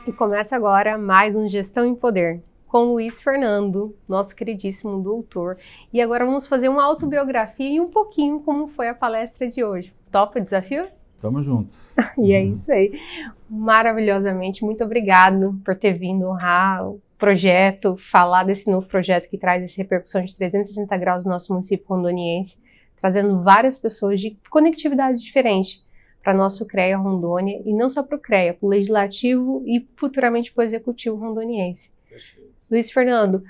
E começa agora mais um Gestão em Poder, com Luiz Fernando, nosso queridíssimo doutor. E agora vamos fazer uma autobiografia e um pouquinho como foi a palestra de hoje. Topa o desafio? Tamo junto. E é isso aí. Maravilhosamente, muito obrigado por ter vindo honrar o projeto, falar desse novo projeto que traz essa repercussão de 360 graus no nosso município rondoniense, trazendo várias pessoas de conectividade diferente para nosso CREA Rondônia, e não só para o CREA, para o Legislativo e futuramente para o Executivo rondoniense. Perfeito. Luiz Fernando,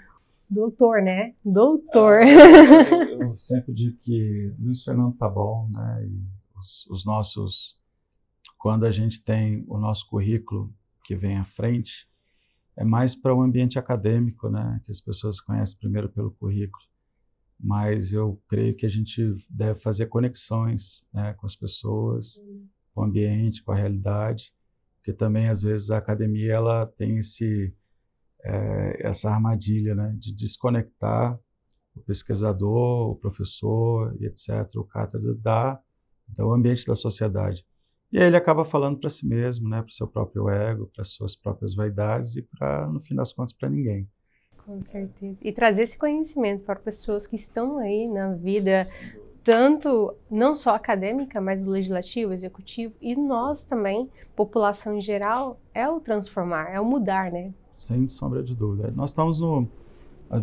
doutor, né? Doutor. Eu sempre digo que Luiz Fernando tá bom, né? E os nossos, quando a gente tem o nosso currículo que vem à frente, é mais para o ambiente acadêmico, né? Que as pessoas conhecem primeiro pelo currículo. Mas eu creio que a gente deve fazer conexões, né, com as pessoas, com o ambiente, com a realidade, porque também às vezes a academia ela tem essa armadilha, né, de desconectar o pesquisador, o professor e etc., o cátedra do ambiente da sociedade. E aí ele acaba falando para si mesmo, né, para o seu próprio ego, para as suas próprias vaidades e no fim das contas, para ninguém. Com certeza. E trazer esse conhecimento para pessoas que estão aí na vida, tanto, não só acadêmica, mas do legislativo, executivo, e nós também, população em geral, é o transformar, é o mudar, né? Sem sombra de dúvida. Nós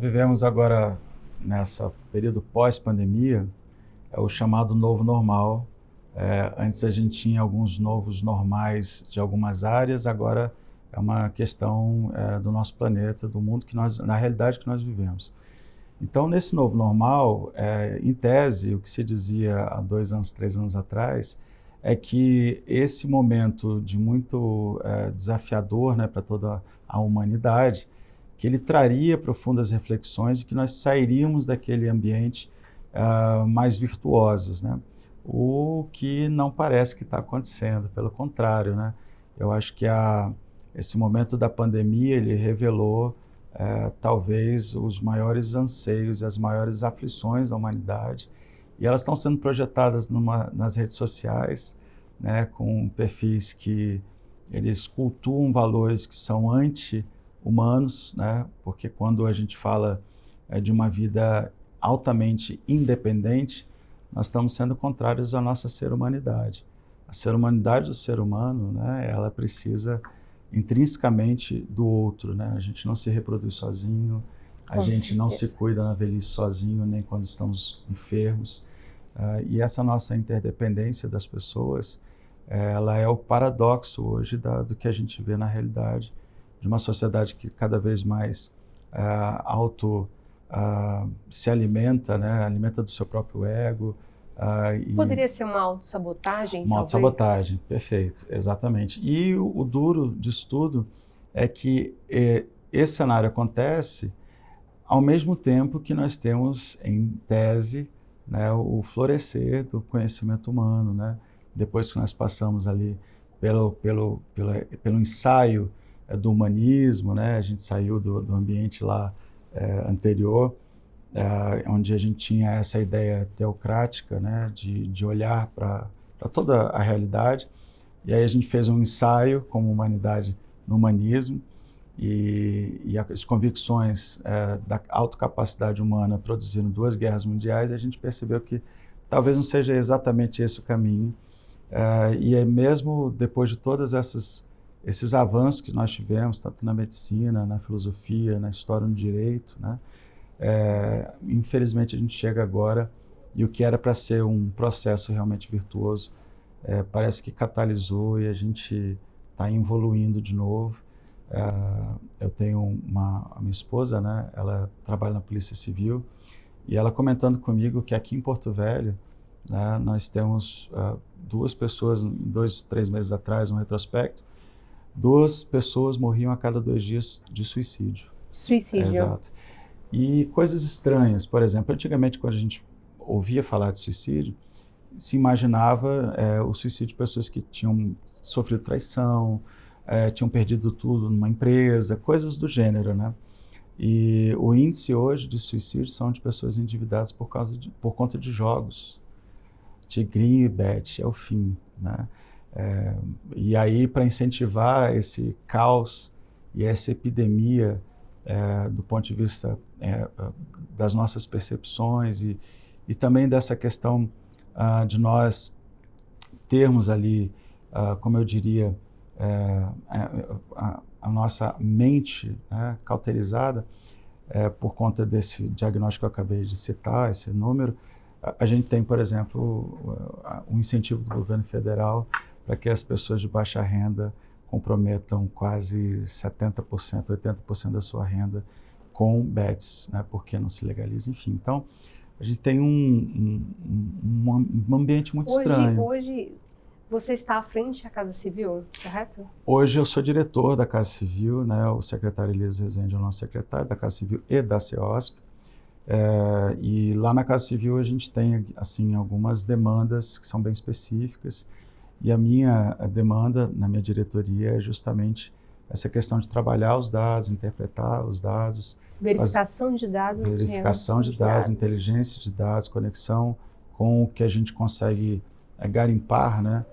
vivemos agora, nessa período pós-pandemia, é o chamado novo normal. Antes a gente tinha alguns novos normais de algumas áreas, agora é uma questão do nosso planeta, do mundo na realidade que nós vivemos. Então, nesse novo normal, em tese, o que se dizia há 2 anos, 3 anos atrás, é que esse momento de muito desafiador, né, para toda a humanidade, que ele traria profundas reflexões e que nós sairíamos daquele ambiente mais virtuosos, né? O que não parece que está acontecendo, pelo contrário, né? Eu acho que esse momento da pandemia, ele revelou talvez os maiores anseios e as maiores aflições da humanidade, e elas estão sendo projetadas nas redes sociais, né, com perfis que eles cultuam valores que são anti-humanos, né, porque quando a gente fala de uma vida altamente independente, nós estamos sendo contrários à nossa ser-humanidade. A ser-humanidade do ser humano, né, ela precisa intrinsecamente do outro, né? A gente não se reproduz sozinho, a gente não se cuida na velhice sozinho, nem quando estamos enfermos. E essa nossa interdependência das pessoas, ela é o paradoxo hoje do que a gente vê na realidade, de uma sociedade que cada vez mais se alimenta, né? Alimenta do seu próprio ego. Poderia ser uma autossabotagem? Uma autossabotagem, perfeito, exatamente. E o duro disso tudo é que esse cenário acontece ao mesmo tempo que nós temos, em tese, né, o florescer do conhecimento humano, né? Depois que nós passamos ali pelo ensaio do humanismo, né? A gente saiu do ambiente lá anterior, onde a gente tinha essa ideia teocrática, né, de olhar para toda a realidade. E aí a gente fez um ensaio como humanidade no humanismo, e as convicções da autocapacidade humana produziram 2 guerras mundiais, e a gente percebeu que talvez não seja exatamente esse o caminho. E aí mesmo depois de todos esses avanços que nós tivemos, tanto na medicina, na filosofia, na história, no direito, né, infelizmente a gente chega agora e o que era para ser um processo realmente virtuoso parece que catalisou e a gente está evoluindo de novo. Eu tenho a minha esposa, né, ela trabalha na Polícia Civil, e ela comentando comigo que aqui em Porto Velho, né, nós temos 2 pessoas, 2, 3 meses atrás, um retrospecto, 2 pessoas morriam a cada 2 dias de suicídio. Suicídio. Exato. E coisas estranhas, por exemplo, antigamente quando a gente ouvia falar de suicídio, se imaginava o suicídio de pessoas que tinham sofrido traição, tinham perdido tudo numa empresa, coisas do gênero, né? E o índice hoje de suicídio são de pessoas endividadas por conta de jogos. Tigrinho e Bet, é o fim, né? E aí, para incentivar esse caos e essa epidemia do ponto de vista das nossas percepções e também dessa questão de nós termos ali, como eu diria, a nossa mente, né, cauterizada por conta desse diagnóstico que eu acabei de citar, esse número. A gente tem, por exemplo, um incentivo do governo federal para que as pessoas de baixa renda comprometam quase 70%, 80% da sua renda com bets, né, porque não se legaliza, enfim. Então, a gente tem um ambiente muito estranho. Hoje, você está à frente da Casa Civil, correto? Hoje eu sou diretor da Casa Civil, né, o secretário Elias Rezende é o nosso secretário da Casa Civil e da CEOSP. E lá na Casa Civil a gente tem assim, algumas demandas que são bem específicas. E a minha demanda na minha diretoria é justamente essa questão de trabalhar os dados, interpretar os dados. Verificação de dados. Verificação de dados, inteligência de dados, conexão com o que a gente consegue garimpar, né,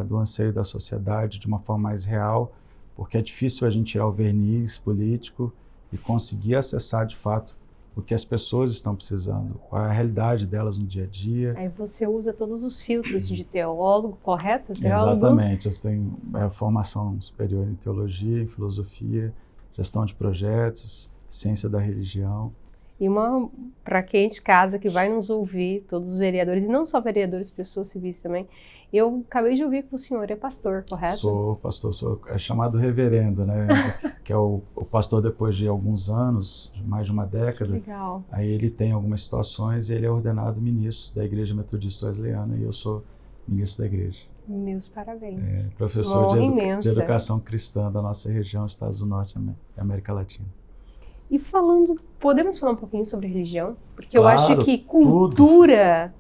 do anseio da sociedade de uma forma mais real, porque é difícil a gente tirar o verniz político e conseguir acessar de fato o que as pessoas estão precisando, qual é a realidade delas no dia a dia. Aí você usa todos os filtros de teólogo, correto? Teólogo? Exatamente, eu tenho formação superior em teologia, em filosofia, gestão de projetos, ciência da religião. E para quem de casa que vai nos ouvir, todos os vereadores, e não só vereadores, pessoas civis também, eu acabei de ouvir que o senhor é pastor, correto? Sou pastor, é chamado reverendo, né? Que é o pastor depois de alguns anos, mais de uma década. Legal. Aí ele tem algumas situações e ele é ordenado ministro da Igreja Metodista Wesleyana e eu sou ministro da igreja. Meus parabéns. Professor de educação cristã da nossa região, Estados do Norte e América Latina. E podemos falar um pouquinho sobre religião? Porque claro, eu acho que cultura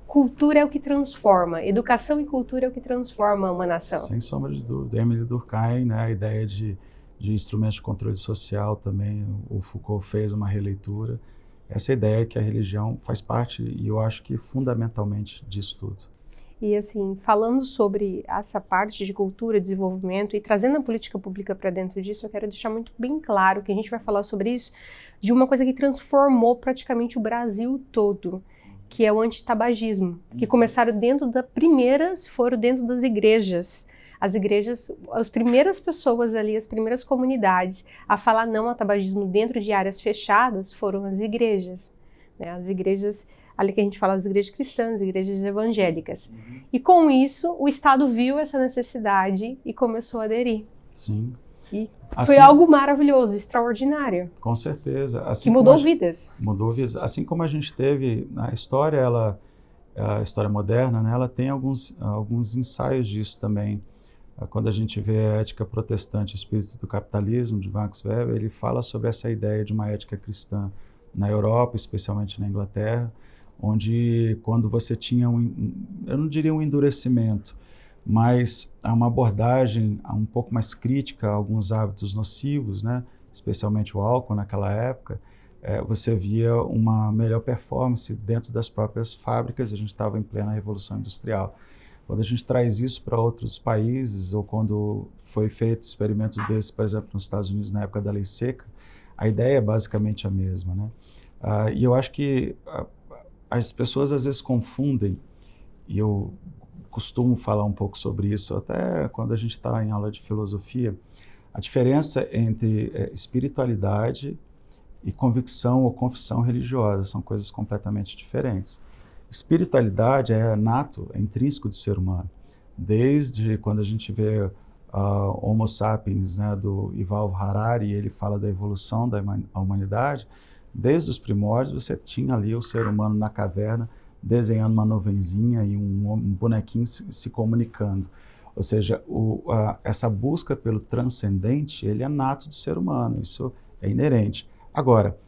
é o que transforma. Educação e cultura é o que transforma uma nação. Sem sombra de dúvida. Emily Durkheim, né, a ideia de instrumentos de controle social também, o Foucault fez uma releitura. Essa ideia é que a religião faz parte, e eu acho que fundamentalmente disso tudo. E assim, falando sobre essa parte de cultura, desenvolvimento e trazendo a política pública para dentro disso, eu quero deixar muito bem claro que a gente vai falar sobre isso de uma coisa que transformou praticamente o Brasil todo, que é o antitabagismo, que começaram foram dentro das igrejas. As igrejas, as primeiras pessoas ali, as primeiras comunidades a falar não ao tabagismo dentro de áreas fechadas foram as igrejas, né? As igrejas ali que a gente fala das igrejas cristãs, igrejas evangélicas. E com isso, o Estado viu essa necessidade e começou a aderir. Sim. E foi algo maravilhoso, extraordinário. Com certeza. Assim que mudou vidas. Mudou vidas. Assim como a gente teve na história, a história moderna, né, ela tem alguns ensaios disso também. Quando a gente vê a Ética Protestante, Espírito do Capitalismo, de Max Weber, ele fala sobre essa ideia de uma ética cristã na Europa, especialmente na Inglaterra, onde quando você tinha eu não diria um endurecimento, mas uma abordagem um pouco mais crítica a alguns hábitos nocivos, né, especialmente o álcool naquela época, você via uma melhor performance dentro das próprias fábricas. A gente estava em plena Revolução Industrial. Quando a gente traz isso para outros países, ou quando foi feito experimentos desses, por exemplo, nos Estados Unidos, na época da Lei Seca, a ideia é basicamente a mesma, né? E eu acho que as pessoas às vezes confundem, e eu costumo falar um pouco sobre isso, até quando a gente está em aula de filosofia, a diferença entre espiritualidade e convicção ou confissão religiosa. São coisas completamente diferentes. Espiritualidade é nato, é intrínseco do ser humano. Desde quando a gente vê Homo sapiens, né, do Yuval Harari, ele fala da evolução da humanidade, desde os primórdios você tinha ali o ser humano na caverna, desenhando uma nuvenzinha e um bonequinho se comunicando. Ou seja, essa busca pelo transcendente, ele é nato do ser humano, isso é inerente. Agora,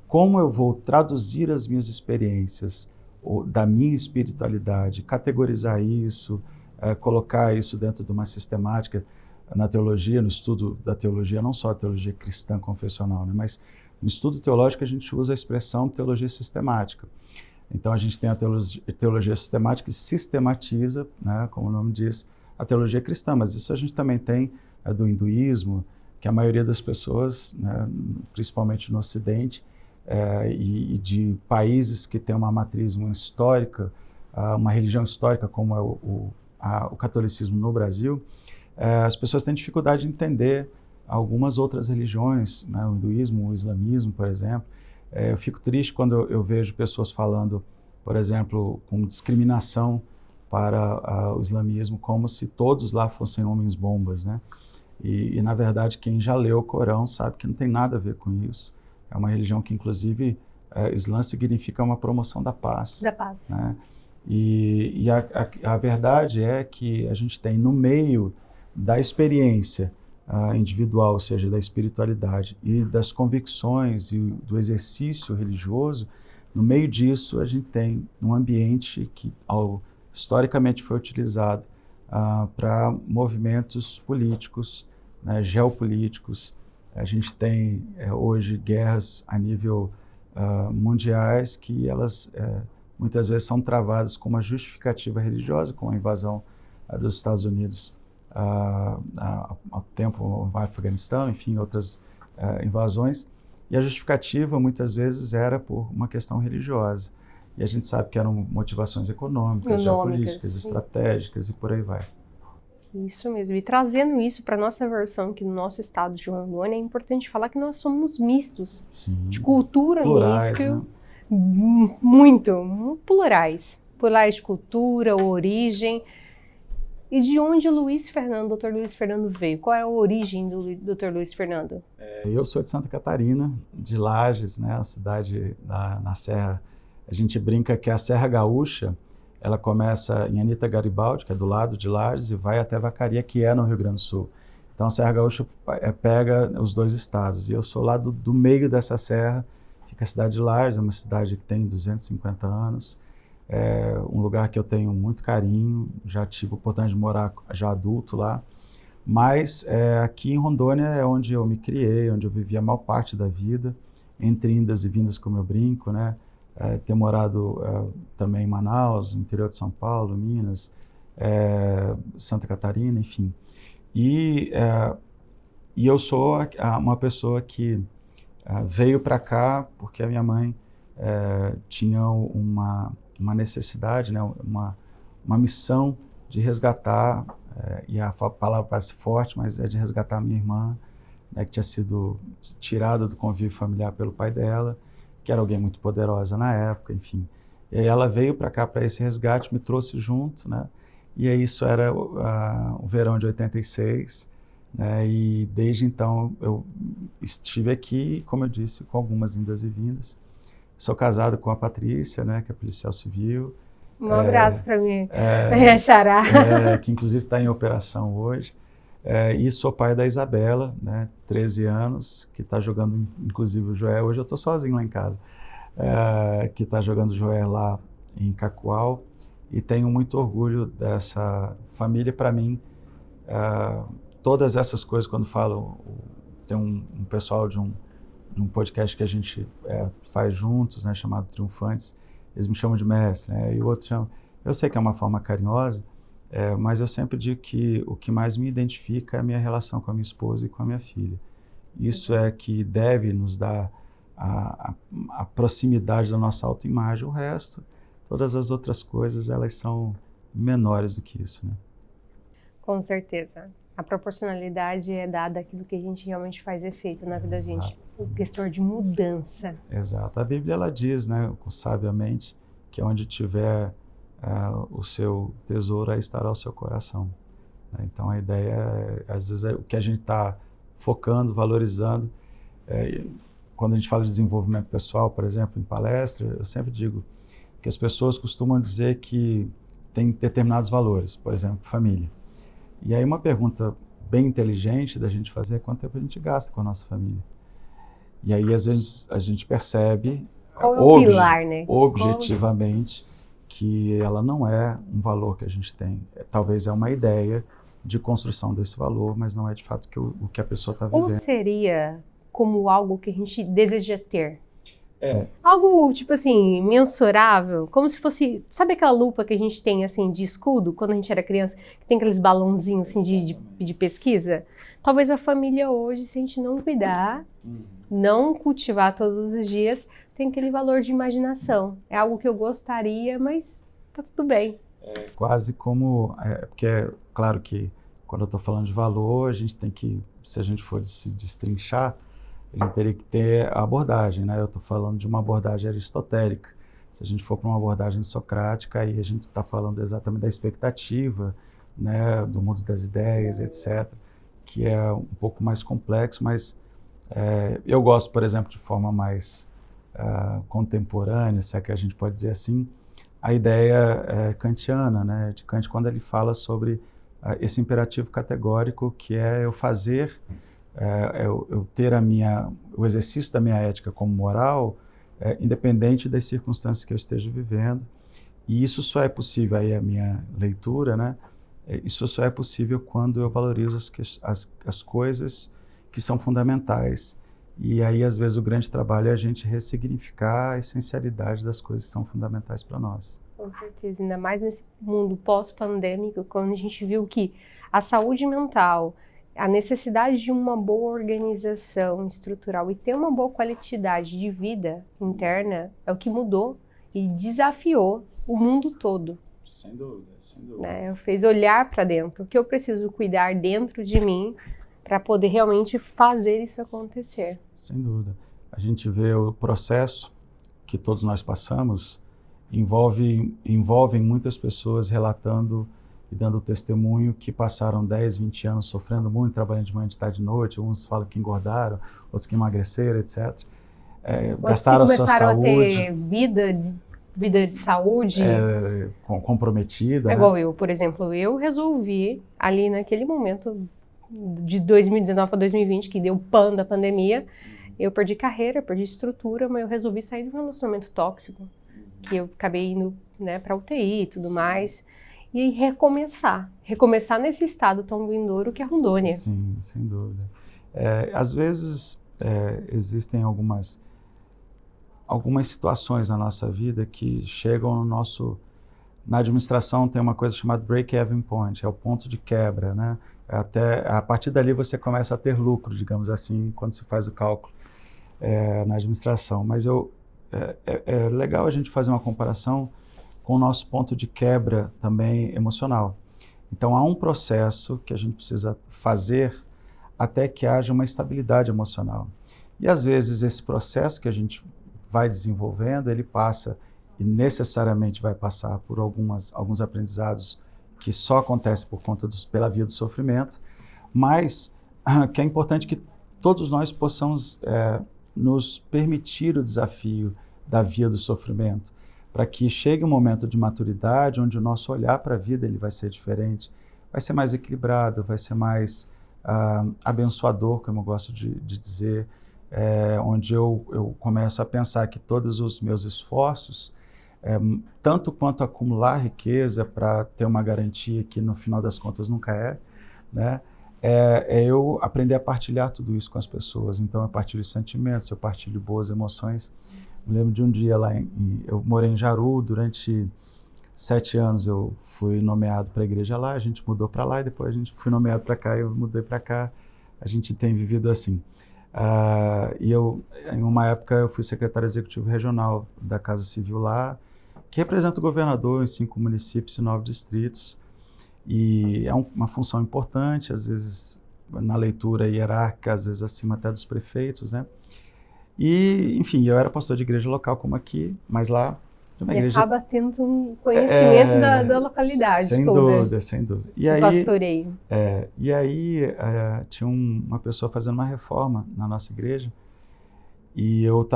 como eu vou traduzir as minhas experiências da minha espiritualidade, categorizar isso, colocar isso dentro de uma sistemática na teologia, no estudo da teologia, não só a teologia cristã confessional, né, mas no estudo teológico a gente usa a expressão teologia sistemática. Então a gente tem a teologia sistemática que sistematiza, né, como o nome diz, a teologia cristã, mas isso a gente também tem do hinduísmo, que a maioria das pessoas, né, principalmente no Ocidente, e de países que têm uma matriz histórica, uma religião histórica como é o catolicismo no Brasil, as pessoas têm dificuldade de entender algumas outras religiões, né, o hinduísmo, o islamismo, por exemplo. Eu fico triste quando eu vejo pessoas falando, por exemplo, com discriminação para o islamismo, como se todos lá fossem homens-bombas, né? E, na verdade, quem já leu o Corão sabe que não tem nada a ver com isso. É uma religião que, inclusive, Islã significa uma promoção da paz. Da paz. Né? E a verdade é que a gente tem, no meio da experiência individual, ou seja, da espiritualidade e das convicções e do exercício religioso, no meio disso a gente tem um ambiente que historicamente foi utilizado para movimentos políticos, né, geopolíticos. A gente tem hoje guerras a nível mundiais que elas muitas vezes são travadas com uma justificativa religiosa, como a invasão dos Estados Unidos há tempo no Afeganistão, enfim, outras invasões. E a justificativa muitas vezes era por uma questão religiosa. E a gente sabe que eram motivações econômicas, geopolíticas, estratégicas e por aí vai. Isso mesmo. E trazendo isso para a nossa versão aqui no nosso estado de Rondônia, é importante falar que nós somos mistos. Sim. De cultura plurais, mística, né? Muito plurais. Plurais de cultura, origem. E de onde o Dr. Luiz Fernando veio? Qual é a origem do Dr. Luiz Fernando? Eu sou de Santa Catarina, de Lages, né, a cidade na Serra. A gente brinca que a Serra Gaúcha, ela começa em Anita Garibaldi, que é do lado de Lages, e vai até Vacaria, que é no Rio Grande do Sul. Então a Serra Gaúcha pega os dois estados. E eu sou lá do meio dessa serra, fica a cidade de Lages, é uma cidade que tem 250 anos. É um lugar que eu tenho muito carinho, já tive a oportunidade de morar já adulto lá. Mas aqui em Rondônia é onde eu me criei, onde eu vivi a maior parte da vida, entre indas e vindas, como eu brinco, né? Ter morado também em Manaus, no interior de São Paulo, Minas, Santa Catarina, enfim. E eu sou uma pessoa que veio para cá porque a minha mãe tinha uma necessidade, né, uma missão de resgatar, e a palavra parece forte, mas é de resgatar a minha irmã, né, que tinha sido tirada do convívio familiar pelo pai dela, que era alguém muito poderosa na época, enfim. E aí ela veio para cá para esse resgate, me trouxe junto, né, e aí isso era o verão de 86, né, e desde então eu estive aqui, como eu disse, com algumas indas e vindas. Sou casado com a Patrícia, né, que é policial civil. Um abraço para mim, minha xará. Que inclusive está em operação hoje. E sou pai da Isabela, né, 13 anos, que está jogando, inclusive, o Joé. Hoje eu estou sozinho lá em casa, que está jogando o Joé lá em Cacoal. E tenho muito orgulho dessa família. Para mim, todas essas coisas, quando falo, tem um pessoal de um podcast que a gente faz juntos, né, chamado Triunfantes, eles me chamam de mestre, né, e o outro chama... Eu sei que é uma forma carinhosa, mas eu sempre digo que o que mais me identifica é a minha relação com a minha esposa e com a minha filha. Isso é que deve nos dar a proximidade da nossa autoimagem. O resto, todas as outras coisas, elas são menores do que isso, né? Com certeza. A proporcionalidade é dada àquilo que a gente realmente faz efeito na vida da gente. O questão de mudança. Exato. A Bíblia, ela diz, né, sabiamente, que onde tiver o seu tesouro, aí estará o seu coração. Então a ideia às vezes, o que a gente está focando, valorizando. Quando a gente fala de desenvolvimento pessoal, por exemplo, em palestra, eu sempre digo que as pessoas costumam dizer que tem determinados valores, por exemplo, família. E aí uma pergunta bem inteligente da gente fazer é quanto tempo a gente gasta com a nossa família. E aí às vezes a gente percebe qual é o pilar, né? Objetivamente que ela não é um valor que a gente tem. Talvez é uma ideia de construção desse valor, mas não é de fato o que a pessoa está vivendo. Ou seria como algo que a gente deseja ter? Algo, tipo assim, mensurável, como se fosse, sabe aquela lupa que a gente tem, assim, de escudo, quando a gente era criança, que tem aqueles balãozinhos, assim, de pesquisa? Talvez a família hoje, se a gente não cuidar, não cultivar todos os dias, tem aquele valor de imaginação. É algo que eu gostaria, mas tá tudo bem. Quase como, porque é claro que quando eu estou falando de valor, a gente tem que, se a gente for se destrinchar, a gente teria que ter a abordagem, né? Eu estou falando de uma abordagem aristotélica. Se a gente for para uma abordagem socrática, aí a gente está falando exatamente da expectativa, né? Do mundo das ideias, etc., que é um pouco mais complexo, mas eu gosto, por exemplo, de forma mais contemporânea, se é que a gente pode dizer assim, a ideia kantiana, né? De Kant, quando ele fala sobre esse imperativo categórico que é eu fazer, eu ter o exercício da minha ética como moral, independente das circunstâncias que eu esteja vivendo. E isso só é possível, aí a minha leitura, né? Isso só é possível quando eu valorizo as coisas que são fundamentais. E aí, às vezes, o grande trabalho é a gente ressignificar a essencialidade das coisas que são fundamentais para nós. Com certeza, ainda mais nesse mundo pós-pandêmico, quando a gente viu que a saúde mental, a necessidade de uma boa organização estrutural e ter uma boa qualidade de vida interna é o que mudou e desafiou o mundo todo. Sem dúvida, sem dúvida. Né? Fez olhar para dentro, o que eu preciso cuidar dentro de mim para poder realmente fazer isso acontecer. Sem dúvida. A gente vê o processo que todos nós passamos, envolvem muitas pessoas relatando e dando testemunho que passaram 10, 20 anos sofrendo muito, trabalhando de manhã, de tarde, de noite, uns falam que engordaram, outros que emagreceram, etc. Gastaram a sua saúde. Começaram a ter vida de saúde comprometida. É igual eu, por exemplo, eu resolvi ali naquele momento de 2019 para 2020, que deu pan da pandemia, eu perdi carreira, perdi estrutura, mas eu resolvi sair de um relacionamento tóxico, que eu acabei indo, né, para UTI e tudo mais, e recomeçar nesse estado tão vindouro que é Rondônia. Sim, sem dúvida. Às vezes existem algumas situações na nossa vida que chegam no nosso... Na administração tem uma coisa chamada break-even point, é o ponto de quebra, né? Até a partir dali você começa a ter lucro, digamos assim, quando se faz o cálculo na administração. Mas é legal a gente fazer uma comparação com o nosso ponto de quebra também emocional. Então há um processo que a gente precisa fazer até que haja uma estabilidade emocional. E às vezes esse processo que a gente vai desenvolvendo, ele passa e necessariamente vai passar por alguns aprendizados que só acontecem pela via do sofrimento, mas que é importante que todos nós possamos nos permitir o desafio da via do sofrimento, para que chegue um momento de maturidade onde o nosso olhar para a vida ele vai ser diferente, vai ser mais equilibrado, vai ser mais abençoador, como eu gosto de dizer, onde eu começo a pensar que todos os meus esforços, tanto quanto acumular riqueza para ter uma garantia que no final das contas nunca né? Eu aprender a partilhar tudo isso com as pessoas. Então eu partilho sentimentos, eu partilho boas emoções. Me lembro de um dia lá, eu morei em Jaru durante 7 anos, eu fui nomeado para a igreja lá, a gente mudou para lá e depois a gente foi nomeado para cá, eu mudei para cá, a gente tem vivido assim. E em uma época eu fui secretário executivo regional da Casa Civil lá, que representa o governador em 5 municípios e 9 distritos, e é uma função importante, às vezes na leitura hierárquica, às vezes acima até dos prefeitos, né? E, enfim, eu era pastor de igreja local como aqui, mas lá... acaba tendo um conhecimento da localidade sem toda. Sem dúvida, sem dúvida. E aí, pastoreio. E aí tinha uma pessoa fazendo uma reforma na nossa igreja, e eu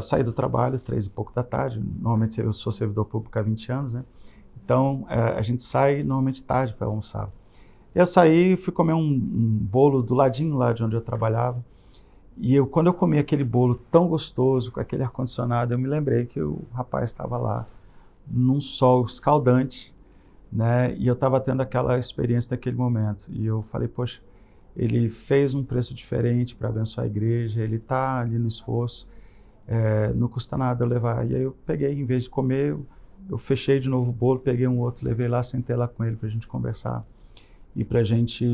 saí do trabalho, 3 e pouco da tarde, normalmente eu sou servidor público há 20 anos, né? Então a gente sai normalmente tarde para almoçar. Eu saí e fui comer um bolo do ladinho lá de onde eu trabalhava, e quando eu comi aquele bolo tão gostoso, com aquele ar-condicionado, eu me lembrei que o rapaz estava lá, num sol escaldante, né? E eu estava tendo aquela experiência daquele momento. E eu falei, poxa, ele fez um preço diferente para abençoar a igreja, ele está ali no esforço. não custa nada eu levar. E aí eu peguei, em vez de comer, eu fechei de novo o bolo, peguei um outro, levei lá, sentei lá com ele para a gente conversar e para a gente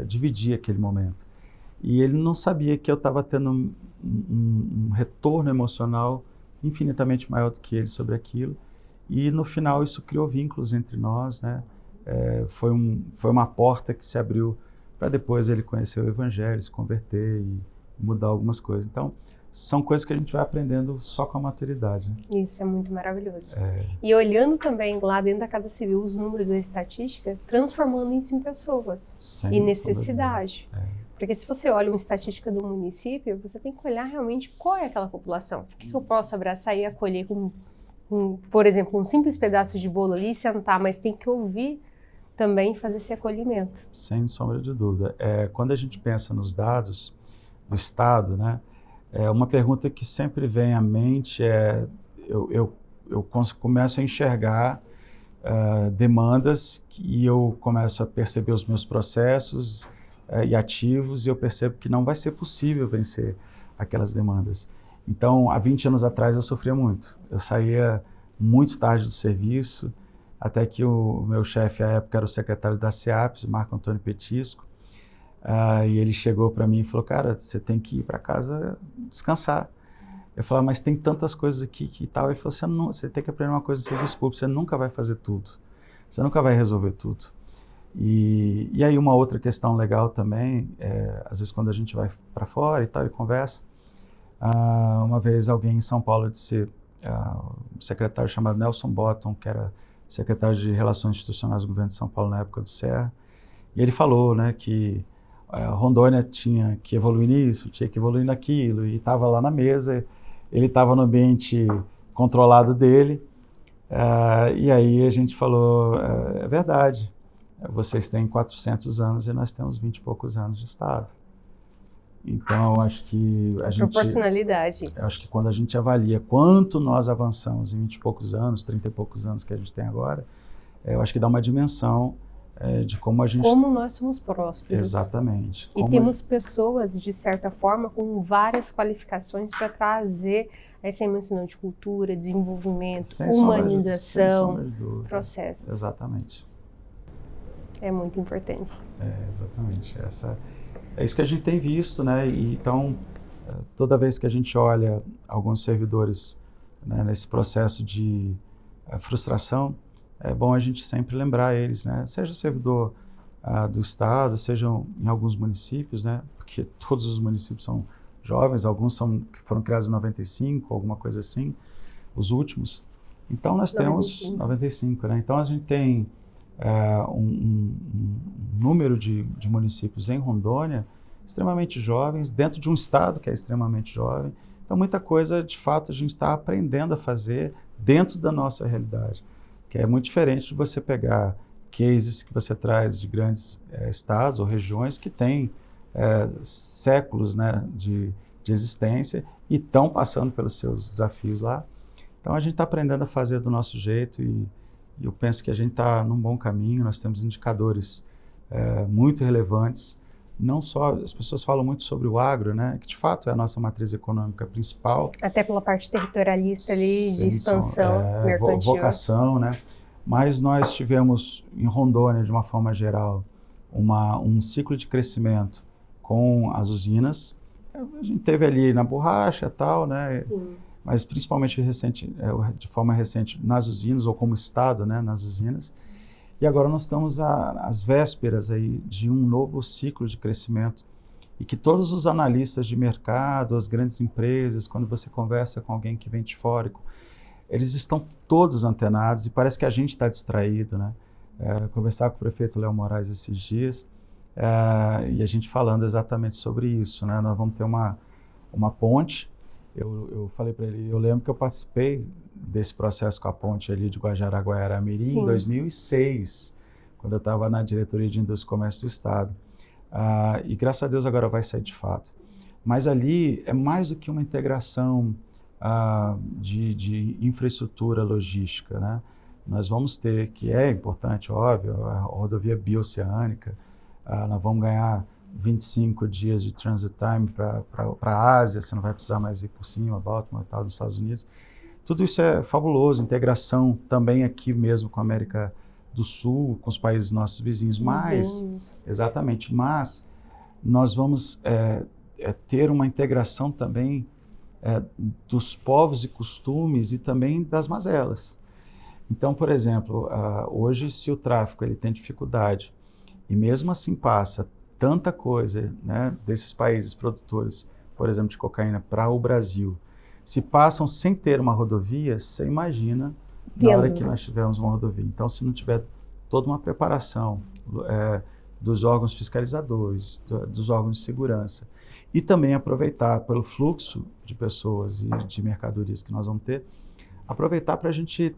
dividir aquele momento. E ele não sabia que eu estava tendo um retorno emocional infinitamente maior do que ele sobre aquilo. E no final isso criou vínculos entre nós, né? Foi uma porta que se abriu para depois ele conhecer o Evangelho, se converter e mudar algumas coisas. Então, são coisas que a gente vai aprendendo só com a maturidade. Né? Isso é muito maravilhoso. E olhando também lá dentro da Casa Civil os números da estatística, transformando isso em pessoas e necessidade. Porque se você olha uma estatística do município, você tem que olhar realmente qual é aquela população. O que eu posso abraçar e acolher com, por exemplo, um simples pedaço de bolo ali e sentar, mas tem que ouvir também fazer esse acolhimento. Sem sombra de dúvida. Quando a gente pensa nos dados do Estado, né, uma pergunta que sempre vem à mente eu começo a enxergar demandas e eu começo a perceber os meus processos e ativos e eu percebo que não vai ser possível vencer aquelas demandas. Então, há 20 anos atrás eu sofria muito. Eu saía muito tarde do serviço, até que o meu chefe à época era o secretário da SEAPS, Marco Antônio Petisco, e ele chegou para mim e falou, cara, você tem que ir para casa descansar. Eu falei, mas tem tantas coisas aqui que tal. Ele falou, você tem que aprender uma coisa no serviço público, você nunca vai fazer tudo, você nunca vai resolver tudo. E aí uma outra questão legal também, às vezes quando a gente vai para fora e tal e conversa, uma vez alguém em São Paulo disse, um secretário chamado Nelson Botton, que era secretário de Relações Institucionais do governo de São Paulo na época do Serra, e ele falou, né, que Rondônia tinha que evoluir nisso, tinha que evoluir naquilo, e estava lá na mesa, ele estava no ambiente controlado dele, e aí a gente falou, é verdade, vocês têm 400 anos e nós temos 20 e poucos anos de Estado. Então, acho que proporcionalidade. Acho que quando a gente avalia quanto nós avançamos em 20 e poucos anos, 30 e poucos anos que a gente tem agora, eu acho que dá uma dimensão de como a gente... Como nós somos prósperos. Exatamente. E temos pessoas, de certa forma, com várias qualificações para trazer essa emoção de cultura, desenvolvimento, humanização, processos. Exatamente. É muito importante. Exatamente. É isso que a gente tem visto, né? E, então, toda vez que a gente olha alguns servidores, né, nesse processo de frustração, é bom a gente sempre lembrar eles, né? Seja servidor do Estado, seja em alguns municípios, né? Porque todos os municípios são jovens, alguns que foram criados em 95, alguma coisa assim, os últimos. Então, nós temos 95, né? Então, a gente tem um número de municípios em Rondônia extremamente jovens, dentro de um estado que é extremamente jovem. Então, muita coisa, de fato, a gente está aprendendo a fazer dentro da nossa realidade, que é muito diferente de você pegar cases que você traz de grandes estados ou regiões que têm séculos, né, de existência e estão passando pelos seus desafios lá. Então, a gente está aprendendo a fazer do nosso jeito e eu penso que a gente está num bom caminho. Nós temos indicadores muito relevantes. Não só, as pessoas falam muito sobre o agro, né, que de fato é a nossa matriz econômica principal. Até pela parte territorialista ali, de expansão mercantil. Vocação, né? Mas nós tivemos em Rondônia, de uma forma geral, um ciclo de crescimento com as usinas. A gente teve ali na borracha e tal, né? Sim. Mas principalmente de forma recente nas usinas, ou como Estado, né, nas usinas. E agora nós estamos às vésperas aí de um novo ciclo de crescimento e que todos os analistas de mercado, as grandes empresas, quando você conversa com alguém que vem de fora, eles estão todos antenados e parece que a gente está distraído, né? Conversar com o prefeito Léo Moraes esses dias e a gente falando exatamente sobre isso, né? Nós vamos ter uma ponte. Eu falei para ele, eu lembro que eu participei desse processo com a ponte ali de Guajará-Guaiara-Mirim em 2006, quando eu estava na diretoria de Indústria e Comércio do Estado. E graças a Deus agora vai sair de fato. Mas ali é mais do que uma integração de infraestrutura logística, né? Nós vamos ter, que é importante, óbvio, a rodovia bioceânica, nós vamos ganhar 25 dias de transit time para a Ásia, você não vai precisar mais ir por cima, Baltimore e tal, dos Estados Unidos. Tudo isso é fabuloso, integração também aqui mesmo com a América do Sul, com os países nossos vizinhos, mas, exatamente, mas nós vamos ter uma integração também dos povos e costumes e também das mazelas. Então, por exemplo, hoje se o tráfico ele tem dificuldade e mesmo assim passa tanta coisa, né, desses países produtores, por exemplo, de cocaína para o Brasil, se passam sem ter uma rodovia, você imagina na hora que nós tivermos uma rodovia. Então, se não tiver toda uma preparação dos órgãos fiscalizadores, dos órgãos de segurança, e também aproveitar pelo fluxo de pessoas e de mercadorias que nós vamos ter, aproveitar para a gente,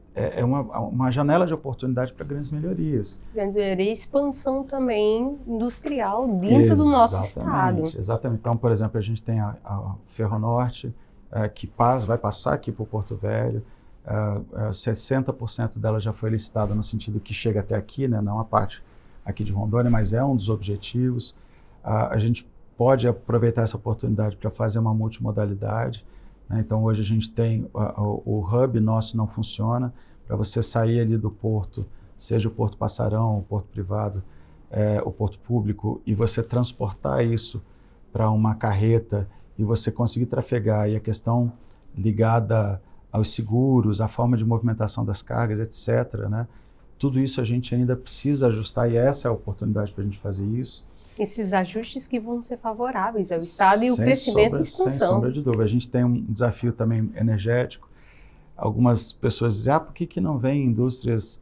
uma janela de oportunidade para grandes melhorias. Grandes melhorias e expansão também industrial dentro do nosso estado. Exatamente. Então, por exemplo, a gente tem a Ferronorte, que vai passar aqui por Porto Velho, 60% dela já foi licitada no sentido que chega até aqui, né, não a parte aqui de Rondônia, mas é um dos objetivos. A gente pode aproveitar essa oportunidade para fazer uma multimodalidade, né? Então hoje a gente tem o hub nosso não funciona, para você sair ali do porto, seja o Porto Passarão, o porto privado, o porto público, e você transportar isso para uma carreta e você conseguir trafegar, e a questão ligada aos seguros, a forma de movimentação das cargas, etc., né? Tudo isso a gente ainda precisa ajustar e essa é a oportunidade para a gente fazer isso. Esses ajustes que vão ser favoráveis ao Estado e o crescimento e expansão. Sem sombra de dúvida. A gente tem um desafio também energético. Algumas pessoas dizem, por que não vem indústrias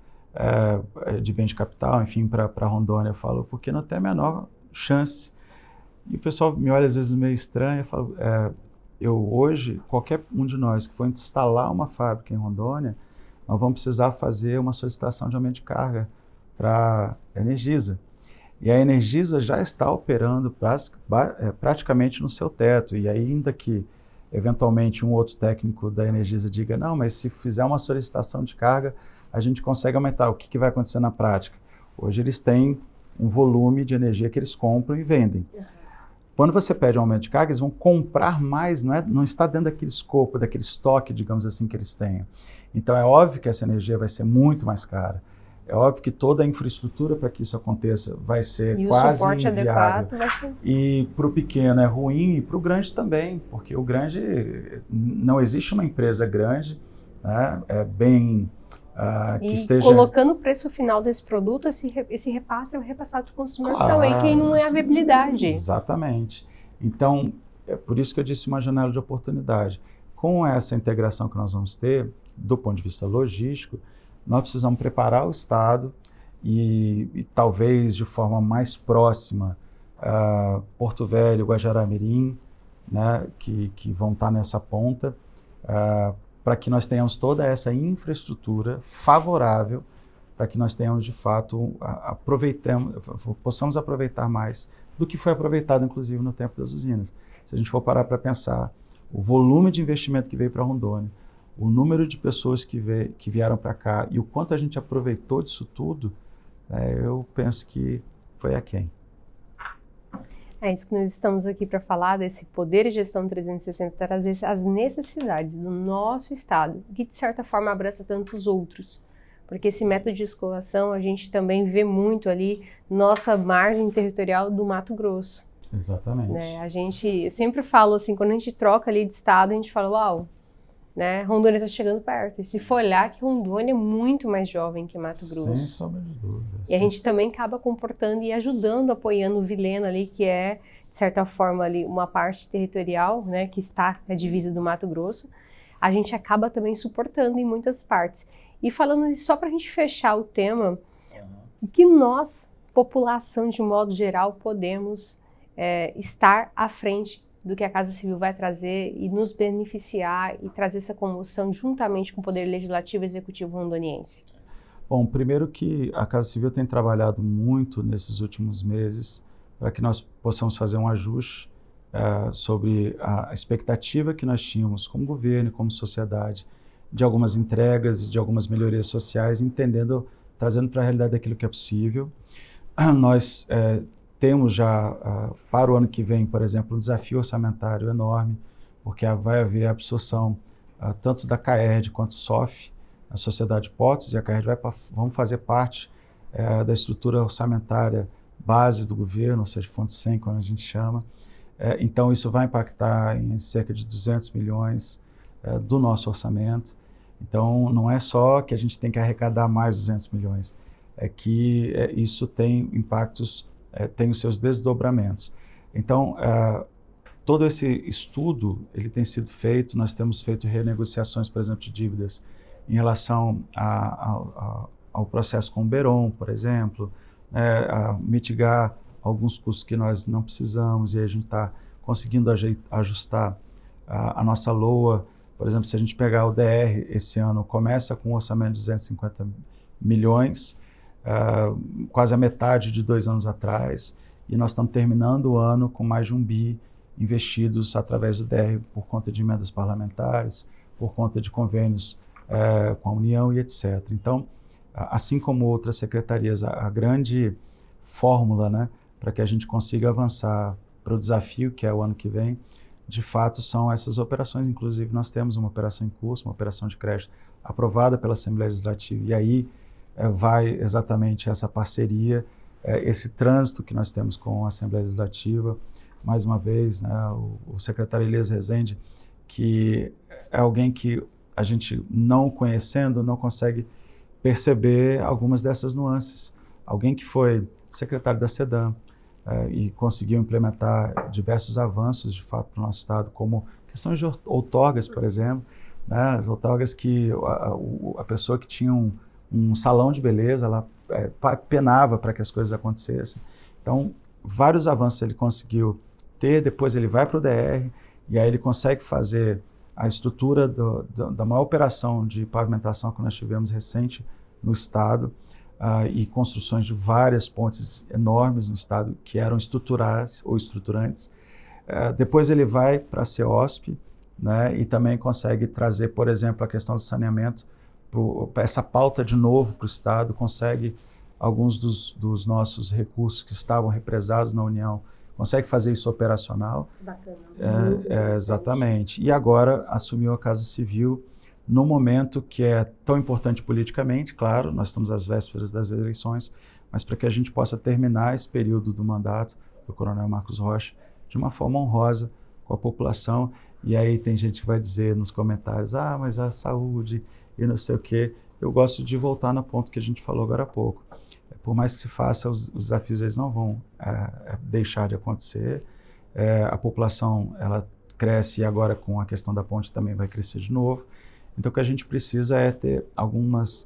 de bem de capital, enfim, para Rondônia? Eu falo, porque não tem a menor chance. E o pessoal me olha às vezes meio estranho, eu falo, hoje, qualquer um de nós que for instalar uma fábrica em Rondônia, nós vamos precisar fazer uma solicitação de aumento de carga para a Energisa. E a Energisa já está operando praticamente no seu teto. E ainda que, eventualmente, um outro técnico da Energisa diga, não, mas se fizer uma solicitação de carga, a gente consegue aumentar. O que vai acontecer na prática? Hoje eles têm um volume de energia que eles compram e vendem. Quando você pede um aumento de carga, eles vão comprar mais, não está dentro daquele escopo, daquele estoque, digamos assim, que eles tenham. Então é óbvio que essa energia vai ser muito mais cara. É óbvio que toda a infraestrutura para que isso aconteça vai ser quase inviável. E o suporte adequado vai ser... E para o pequeno é ruim e para o grande também, porque o grande, não existe uma empresa grande, né, que esteja... colocando o preço final desse produto, esse repasse é repassado para o consumidor também, que não é a viabilidade. Exatamente. Então, é por isso que eu disse uma janela de oportunidade. Com essa integração que nós vamos ter, do ponto de vista logístico, nós precisamos preparar o Estado e talvez de forma mais próxima, Porto Velho, Guajará-Mirim, né, que vão estar nessa ponta, para que nós tenhamos toda essa infraestrutura favorável, para que nós tenhamos de fato, possamos aproveitar mais do que foi aproveitado inclusive no tempo das usinas. Se a gente for parar para pensar, o volume de investimento que veio para Rondônia, o número de pessoas que vieram para cá e o quanto a gente aproveitou disso tudo, eu penso que foi aquém. É isso que nós estamos aqui para falar, desse poder de gestão 360, trazer as necessidades do nosso estado, que de certa forma abraça tantos outros. Porque esse método de escoação a gente também vê muito ali nossa margem territorial do Mato Grosso. Exatamente. Né? A gente sempre fala assim, quando a gente troca ali de estado, a gente fala, uau, né? Rondônia está chegando perto. E se for olhar que Rondônia é muito mais jovem que Mato Grosso. Sem sombra de dúvida. E a gente também acaba comportando e ajudando, apoiando o Vilhena ali, que é, de certa forma, ali uma parte territorial, né, que está na divisa do Mato Grosso. A gente acaba também suportando em muitas partes. E falando isso, só para a gente fechar o tema, o que nós, população de modo geral, podemos estar à frente do que a Casa Civil vai trazer e nos beneficiar e trazer essa comoção juntamente com o Poder Legislativo e Executivo rondoniense? Bom, primeiro que a Casa Civil tem trabalhado muito nesses últimos meses para que nós possamos fazer um ajuste sobre a expectativa que nós tínhamos como governo e como sociedade de algumas entregas e de algumas melhorias sociais, trazendo para a realidade aquilo que é possível. Nós temos já, para o ano que vem, por exemplo, um desafio orçamentário enorme, porque vai haver absorção tanto da CAERD quanto do SOF, a Sociedade de Portos, e a CAERD vamos fazer parte da estrutura orçamentária base do governo, ou seja, fonte 100, como a gente chama. Então, isso vai impactar em cerca de 200 milhões do nosso orçamento. Então, não é só que a gente tem que arrecadar mais 200 milhões, é que isso tem impactos, tem os seus desdobramentos. Então, todo esse estudo, ele tem sido feito, nós temos feito renegociações, por exemplo, de dívidas em relação ao processo com o Berom, por exemplo, a mitigar alguns custos que nós não precisamos, e a gente está conseguindo ajustar a nossa LOA. Por exemplo, se a gente pegar o DR esse ano, começa com um orçamento de 250 milhões, quase a metade de 2 anos atrás, e nós estamos terminando o ano com mais de 1 bi investidos através do DR por conta de emendas parlamentares, por conta de convênios com a União e etc. Então, assim como outras secretarias, a grande fórmula, né, para que a gente consiga avançar para o desafio, que é o ano que vem, de fato são essas operações. Inclusive, nós temos uma operação em curso, uma operação de crédito aprovada pela Assembleia Legislativa, e aí vai exatamente essa parceria, esse trânsito que nós temos com a Assembleia Legislativa. Mais uma vez, né, o secretário Elias Rezende, que é alguém que a gente, não conhecendo, não consegue perceber algumas dessas nuances. Alguém que foi secretário da SEDAM e conseguiu implementar diversos avanços, de fato, para o nosso Estado, como questões de outorgas, por exemplo, né, as outorgas que a pessoa que tinha um salão de beleza, ela penava para que as coisas acontecessem. Então, vários avanços ele conseguiu ter, depois ele vai para o DR, e aí ele consegue fazer a estrutura da maior operação de pavimentação que nós tivemos recente no Estado, e construções de várias pontes enormes no Estado que eram estruturais ou estruturantes. Depois ele vai para a CEOSP, né, e também consegue trazer, por exemplo, a questão do saneamento, essa pauta de novo para o Estado, consegue alguns dos nossos recursos que estavam represados na União, consegue fazer isso operacional. Bacana. Exatamente. E agora assumiu a Casa Civil no momento que é tão importante politicamente, claro, nós estamos às vésperas das eleições, mas para que a gente possa terminar esse período do mandato do Coronel Marcos Rocha de uma forma honrosa com a população. E aí tem gente que vai dizer nos comentários, mas a saúde e não sei o quê. Eu gosto de voltar no ponto que a gente falou agora há pouco. Por mais que se faça, os desafios eles não vão deixar de acontecer. A população ela cresce, e agora com a questão da ponte também vai crescer de novo. Então, o que a gente precisa é ter algumas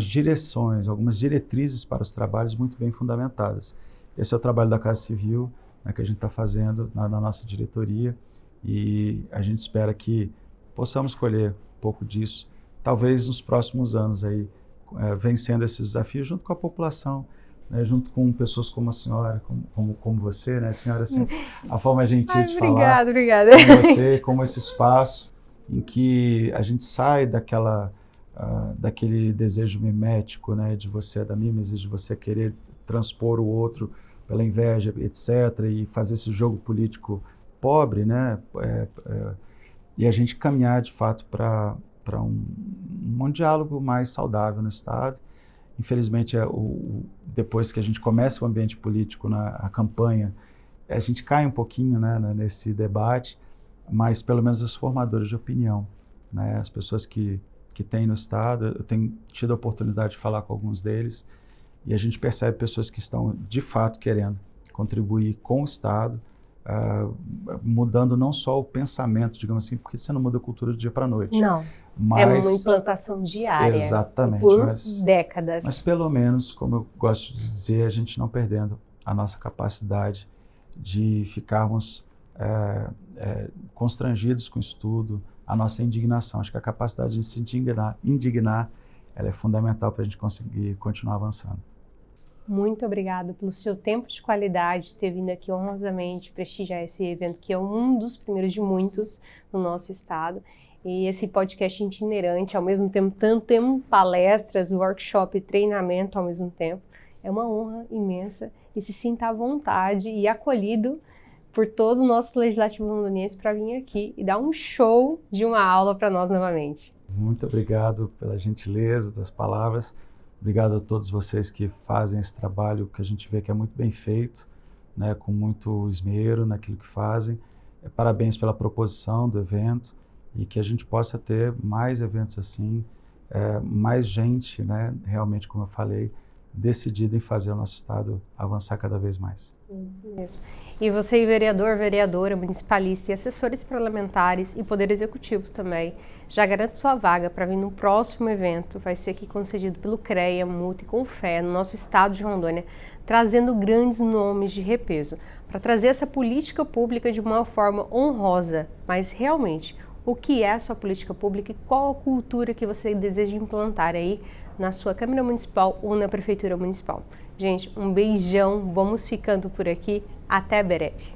direções, algumas diretrizes para os trabalhos muito bem fundamentadas. Esse é o trabalho da Casa Civil, né, que a gente está fazendo na nossa diretoria, e a gente espera que possamos colher um pouco disso, talvez nos próximos anos, aí, vencendo esses desafios junto com a população, né, junto com pessoas como a senhora, como você, né, senhora, assim, a forma gentil de falar, obrigada. Com você, como esse espaço em que a gente sai daquele desejo mimético, né, de você, da mimesis, de você querer transpor o outro pela inveja, etc., e fazer esse jogo político pobre, né, e a gente caminhar, de fato, para um diálogo mais saudável no Estado. Infelizmente, depois que a gente começa o ambiente político, a campanha, a gente cai um pouquinho, né, nesse debate, mas pelo menos os formadores de opinião, né, as pessoas que tem no Estado, eu tenho tido a oportunidade de falar com alguns deles, e a gente percebe pessoas que estão, de fato, querendo contribuir com o Estado, mudando não só o pensamento, digamos assim, porque você não muda a cultura do dia para a noite. Não, mas, é uma implantação diária. Exatamente. Por décadas. Mas pelo menos, como eu gosto de dizer, a gente não perdendo a nossa capacidade de ficarmos constrangidos com isso tudo, a nossa indignação. Acho que a capacidade de se indignar, ela é fundamental para a gente conseguir continuar avançando. Muito obrigada pelo seu tempo de qualidade, de ter vindo aqui honrosamente prestigiar esse evento, que é um dos primeiros de muitos no nosso estado. E esse podcast itinerante, ao mesmo tempo, temos palestras, workshop e treinamento ao mesmo tempo. É uma honra imensa e se sinta à vontade e acolhido por todo o nosso Legislativo Rondoniense para vir aqui e dar um show de uma aula para nós novamente. Muito obrigado pela gentileza das palavras. Obrigado a todos vocês que fazem esse trabalho que a gente vê que é muito bem feito, né, com muito esmero naquilo que fazem. Parabéns pela proposição do evento e que a gente possa ter mais eventos assim, mais gente, né, realmente, como eu falei, decidida em fazer o nosso estado avançar cada vez mais. Isso mesmo. E você, vereador, vereadora, municipalista e assessores parlamentares e Poder Executivo também, já garante sua vaga para vir no próximo evento. Vai ser aqui concedido pelo CREA, MUT e Confé, no nosso estado de Rondônia, trazendo grandes nomes de repeso, para trazer essa política pública de uma forma honrosa, mas realmente, o que é a sua política pública e qual a cultura que você deseja implantar aí na sua Câmara Municipal ou na Prefeitura Municipal. Gente, um beijão, vamos ficando por aqui, até breve.